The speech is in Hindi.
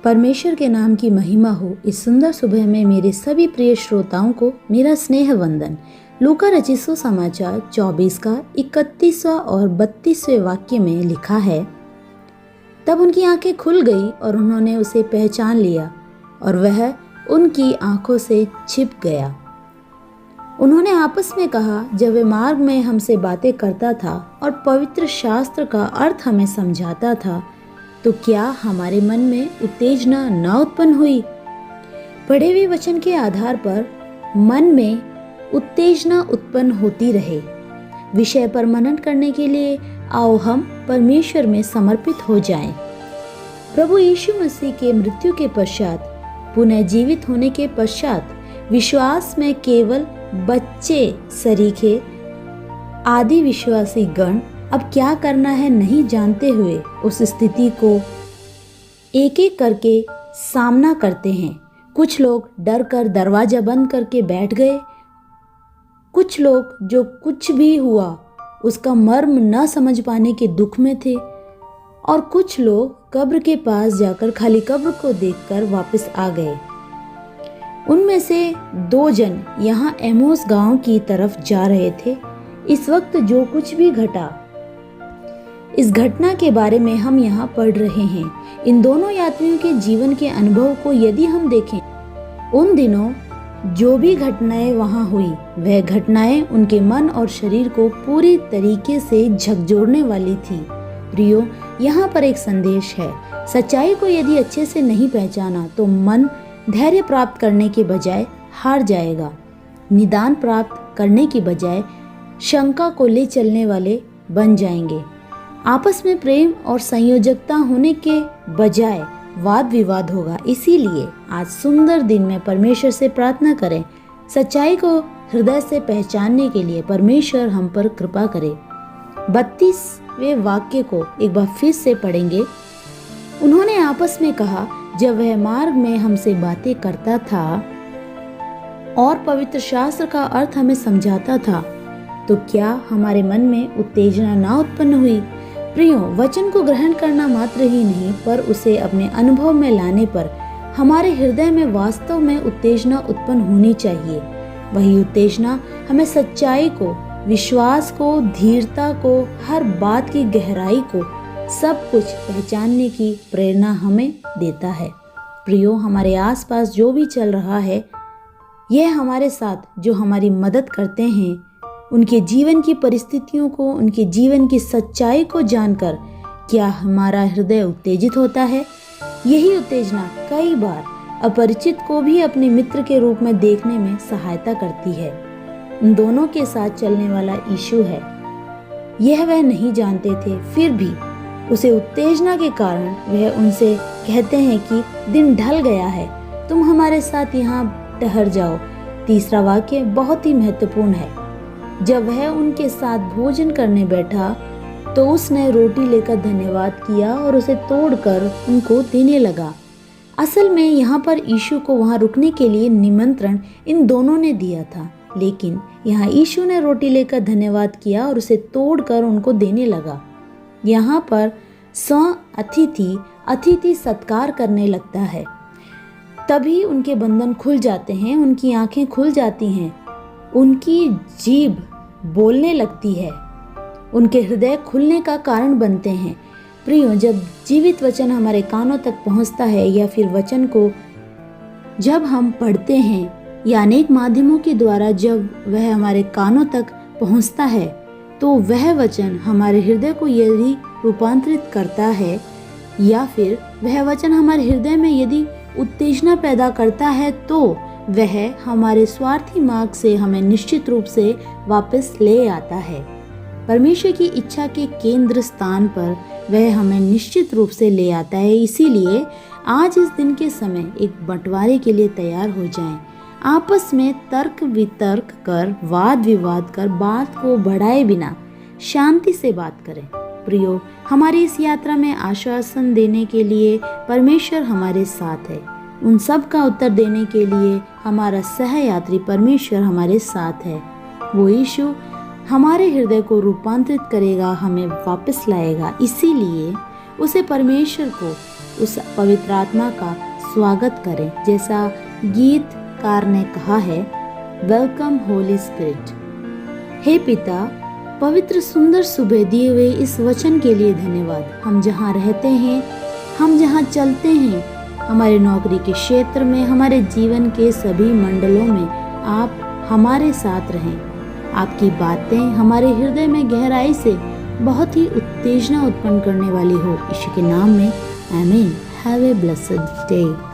परमेश्वर के नाम की महिमा हो। इस सुंदर सुबह में मेरे सभी प्रिय श्रोताओं को मेरा स्नेह वंदन। लूका रचित सुसमाचार 24 का 31वां और 32वें वाक्य में लिखा है, तब उनकी आंखें खुल गई और उन्होंने उसे पहचान लिया और वह उनकी आंखों से छिप गया। उन्होंने आपस में कहा, जब वह मार्ग में हमसे बातें करता था और पवित्र शास्त्र का अर्थ हमें समझाता था, तो क्या हमारे मन में उत्तेजना न उत्पन्न हुई? पढ़े हुए वचन के आधार पर मन में उत्तेजना उत्पन्न होती रहे। विषय पर मनन करने के लिए आओ हम परमेश्वर में समर्पित हो जाएं। प्रभु यीशु मसीह के मृत्यु के पश्चात, पुनः जीवित होने के पश्चात, विश्वास में केवल बच्चे सरीखे आदि विश्वासी गण अब क्या करना है नहीं जानते हुए उस स्थिति को एक एक करके सामना करते हैं। कुछ लोग डर कर दरवाजा बंद करके बैठ गए। कुछ लोग जो कुछ भी हुआ उसका मर्म न समझ पाने के दुख में थे, और कुछ लोग कब्र के पास जाकर खाली कब्र को देखकर वापस आ गए। उनमें से 2 जन यहाँ एमोस गांव की तरफ जा रहे थे। इस वक्त जो कुछ भी घटा, इस घटना के बारे में हम यहाँ पढ़ रहे हैं। इन दोनों यात्रियों के जीवन के अनुभव को यदि हम देखें, उन दिनों जो भी घटनाएं वहाँ हुई, वह घटनाएं उनके मन और शरीर को पूरी तरीके से झकझोरने वाली थी। प्रियो, यहाँ पर एक संदेश है। सच्चाई को यदि अच्छे से नहीं पहचाना तो मन धैर्य प्राप्त करने के बजाय हार जाएगा। निदान प्राप्त करने की बजाय शंका को ले चलने वाले बन जाएंगे। आपस में प्रेम और संयोजकता होने के बजाय वाद विवाद होगा। इसीलिए आज सुंदर दिन में परमेश्वर से प्रार्थना करें, सच्चाई को हृदय से पहचानने के लिए परमेश्वर हम पर कृपा करे। 32वें वाक्य को एक बार फिर से पढ़ेंगे। उन्होंने आपस में कहा, जब वह मार्ग में हमसे बातें करता था और पवित्र शास्त्र का अर्थ हमें समझाता था, तो क्या हमारे मन में उत्तेजना ना उत्पन्न हुई? प्रियो, वचन को ग्रहण करना मात्र ही नहीं, पर उसे अपने अनुभव में लाने पर हमारे हृदय में वास्तव में उत्तेजना उत्पन्न होनी चाहिए। वही उत्तेजना हमें सच्चाई को, विश्वास को, धीरता को, हर बात की गहराई को, सब कुछ पहचानने की प्रेरणा हमें देता है। प्रियो, हमारे आसपास जो भी चल रहा है, यह हमारे साथ जो हमारी मदद करते हैं, उनके जीवन की परिस्थितियों को, उनके जीवन की सच्चाई को जानकर क्या हमारा हृदय उत्तेजित होता है? यही उत्तेजना कई बार अपरिचित को भी अपने मित्र के रूप में देखने में सहायता करती है। उन दोनों के साथ चलने वाला यीशु है। यह वह नहीं जानते थे, फिर भी उसे उत्तेजना के कारण वह उनसे कहते हैं कि दिन ढल गया है, तुम हमारे साथ यहाँ ठहर जाओ। तीसरा वाक्य बहुत ही महत्वपूर्ण है। जब वह उनके साथ भोजन करने बैठा तो उसने रोटी लेकर धन्यवाद किया और उसे तोड़कर उनको देने लगा। असल में यहाँ पर यीशु को वहाँ रुकने के लिए निमंत्रण इन दोनों ने दिया था, लेकिन यहाँ यीशु ने रोटी लेकर धन्यवाद किया और उसे तोड़कर उनको देने लगा। यहाँ पर अतिथि सत्कार करने लगता है, तभी उनके बंधन खुल जाते हैं, उनकी आंखें खुल जाती हैं, उनकी जीभ बोलने लगती है, उनके हृदय खुलने का कारण बनते हैं। प्रियो, जब जीवित वचन हमारे कानों तक पहुंचता है, या फिर वचन को जब हम पढ़ते हैं या अनेक माध्यमों के द्वारा जब वह हमारे कानों तक पहुंचता है, तो वह वचन हमारे हृदय को यदि रूपांतरित करता है, या फिर वह वचन हमारे हृदय में यदि उत्तेजना पैदा करता है, तो वह हमारे स्वार्थी मार्ग से हमें निश्चित रूप से वापस ले आता है। परमेश्वर की इच्छा के केंद्र स्थान पर वह हमें निश्चित रूप से ले आता है। इसीलिए आज इस दिन के समय एक बंटवारे के लिए तैयार हो जाएं। आपस में तर्क वितर्क कर, वाद विवाद कर, बात को बढ़ाए बिना शांति से बात करें। प्रियो, हमारी इस यात्रा में आश्वासन देने के लिए परमेश्वर हमारे साथ है। उन सब का उत्तर देने के लिए हमारा सहयात्री परमेश्वर हमारे साथ है। वो यीशु हमारे हृदय को रूपांतरित करेगा, हमें वापस लाएगा। इसीलिए उसे परमेश्वर को उस पवित्र आत्मा का स्वागत करें। जैसा गीतकार ने कहा है, वेलकम होली स्पिरिट। हे पिता, पवित्र सुंदर सुबह दिए हुए इस वचन के लिए धन्यवाद। हम जहाँ रहते हैं, हम जहाँ चलते हैं, हमारे नौकरी के क्षेत्र में, हमारे जीवन के सभी मंडलों में आप हमारे साथ रहें। आपकी बातें हमारे हृदय में गहराई से बहुत ही उत्तेजना उत्पन्न करने वाली हो। यीशु के नाम में आमीन। Have a blessed day.